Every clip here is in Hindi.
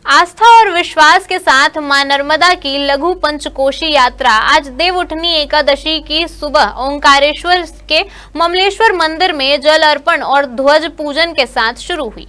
आस्था और विश्वास के साथ मां नर्मदा की लघु पंचकोशी यात्रा आज देवउठनी एकादशी की सुबह ओंकारेश्वर के ममलेश्वर मंदिर में जल अर्पण और ध्वज पूजन के साथ शुरू हुई।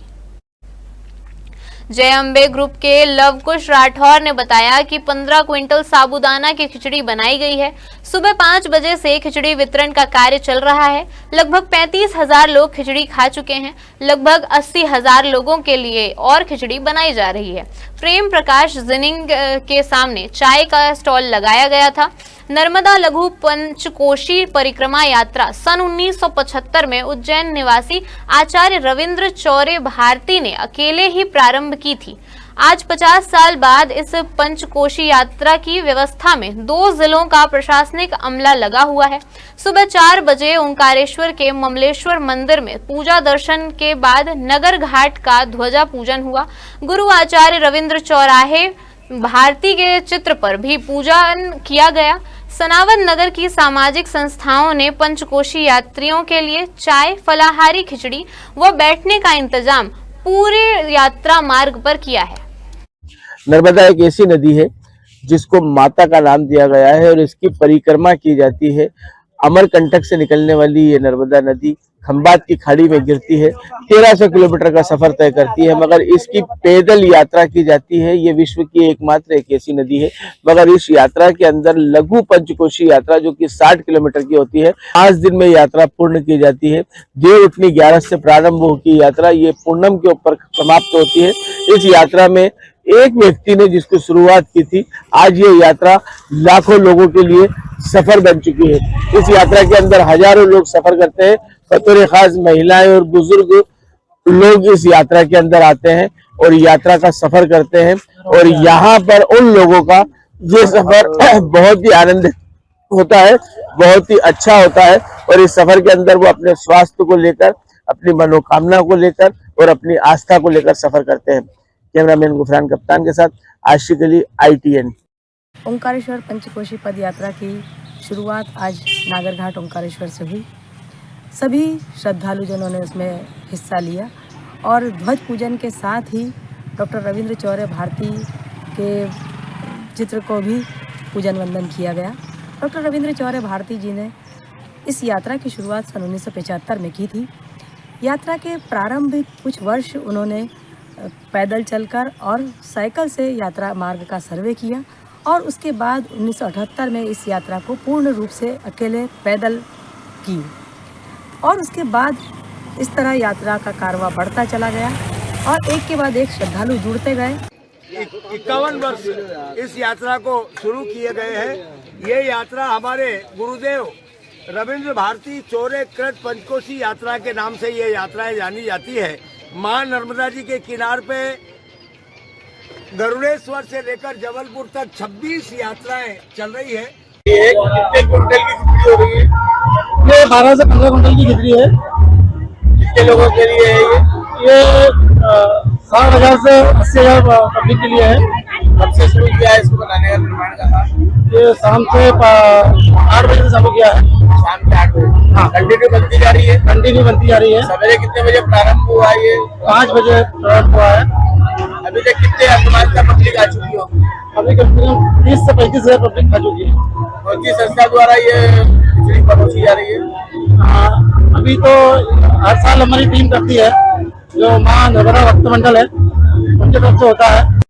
जय अम्बे ग्रुप के लवकुश राठौर ने बताया कि 15 क्विंटल साबूदाना की खिचड़ी बनाई गई है। सुबह 5 बजे से खिचड़ी वितरण का कार्य चल रहा है। लगभग 35,000 लोग खिचड़ी खा चुके हैं। लगभग 80,000 लोगों के लिए और खिचड़ी बनाई जा रही है। प्रेम प्रकाश जिनिंग के सामने चाय का स्टॉल लगाया गया था। नर्मदा लघु पंचकोशी परिक्रमा यात्रा सन 1975 में उज्जैन निवासी आचार्य रविंद्र चौरे भारती ने अकेले ही प्रारंभ की थी। आज 50 साल बाद इस पंचकोशी यात्रा की व्यवस्था में 2 जिलों का प्रशासनिक अमला लगा हुआ है। सुबह 4 बजे ओंकारेश्वर के ममलेश्वर मंदिर में पूजा दर्शन के बाद नगर घाट का ध्वजा पूजन हुआ। गुरु आचार्य रविंद्र चौराहे भारती के चित्र पर भी पूजन किया गया। सनावद नगर की सामाजिक संस्थाओं ने पंचकोशी यात्रियों के लिए चाय, फलाहारी खिचड़ी व बैठने का इंतजाम पूरे यात्रा मार्ग पर किया है। नर्मदा एक ऐसी नदी है जिसको माता का नाम दिया गया है और इसकी परिक्रमा की जाती है। अमरकंटक से निकलने वाली ये नर्मदा नदी खंबात की खाड़ी में गिरती है। 1300 किलोमीटर का सफर तय करती है, मगर इसकी पैदल यात्रा की जाती है। ये विश्व की एकमात्र एक ऐसी नदी है। मगर इस यात्रा के अंदर लघु पंचकोशी यात्रा जो कि 60 किलोमीटर की होती है, 5 दिन में यात्रा पूर्ण की जाती है। देवउठनी 11 से प्रारंभ होगी यात्रा, ये पूर्णम के ऊपर समाप्त होती है। इस यात्रा में एक व्यक्ति ने जिसको शुरुआत की थी, आज ये यात्रा लाखों लोगों के लिए सफर बन चुकी है। इस यात्रा के अंदर हजारों लोग सफर करते हैं। बतौर खास महिलाएं और बुजुर्ग लोग इस यात्रा के अंदर आते हैं और यात्रा का सफर करते हैं। और यहाँ पर उन लोगों का ये सफर बहुत ही आनंदित होता है, बहुत ही अच्छा होता है। और इस सफर के अंदर वो अपने स्वास्थ्य को लेकर, अपनी मनोकामना को लेकर और अपनी आस्था को लेकर सफर करते हैं। कैमरामैन गुफरान कप्तान के साथ आशिक अली, ITN। ओंकारेश्वर पंचकोशी पद यात्रा की शुरुआत आज नागरघाट ओंकारेश्वर से हुई। सभी श्रद्धालुजनों ने उसमें हिस्सा लिया और ध्वज पूजन के साथ ही डॉक्टर रविंद्र चौरे भारती के चित्र को भी पूजन वंदन किया गया। डॉक्टर रविंद्र चौरे भारती जी ने इस यात्रा की शुरुआत सन 1975 में की थी। यात्रा के प्रारंभिक कुछ वर्ष उन्होंने पैदल चलकर और साइकिल से यात्रा मार्ग का सर्वे किया और उसके बाद 1978 में इस यात्रा को पूर्ण रूप से अकेले पैदल की और उसके बाद इस तरह यात्रा का कारवां बढ़ता चला गया और एक के बाद एक श्रद्धालु जुड़ते गए। 51 वर्ष इस यात्रा को शुरू किए गए हैं। ये यात्रा हमारे गुरुदेव रविंद्र भारती चौरे कृत पंचकोशी यात्रा के नाम से ये यात्राएं जानी जाती है। मां नर्मदा जी के किनार पे गरुड़ेश्वर से लेकर जबलपुर तक 26 यात्राएं चल रही है। कितने क्विंटल की खिचड़ी हो रही है? ये 12 से 15 क्विंटल की खिचड़ी है। कितने लोगों के लिए है ये 60,000 से 80,000 पब्लिक के लिए है। कब से शुरू किया है इसको बनाने का, निर्माण का? ये शाम से 8 बजे से चालू किया है। शाम के 8 बजे। हाँ, कंटिन्यू बनती जा रही है। कंटिन्यू बनती जा रही है। सवेरे कितने बजे प्रारंभ हुआ है? ये 5 बजे प्रारंभ हुआ है। अभी तक कितने अनुमान का पब्लिक आ चुकी हो? अभी कम से कम 30 से 35,000 पब्लिक आ चुकी है। और किस संस्था द्वारा ये खिचड़ी परोसी जा रही है? अभी तो हर साल हमारी टीम करती है, जो मां नर्मदा भक्त मंडल है, उनके तरफ से होता है।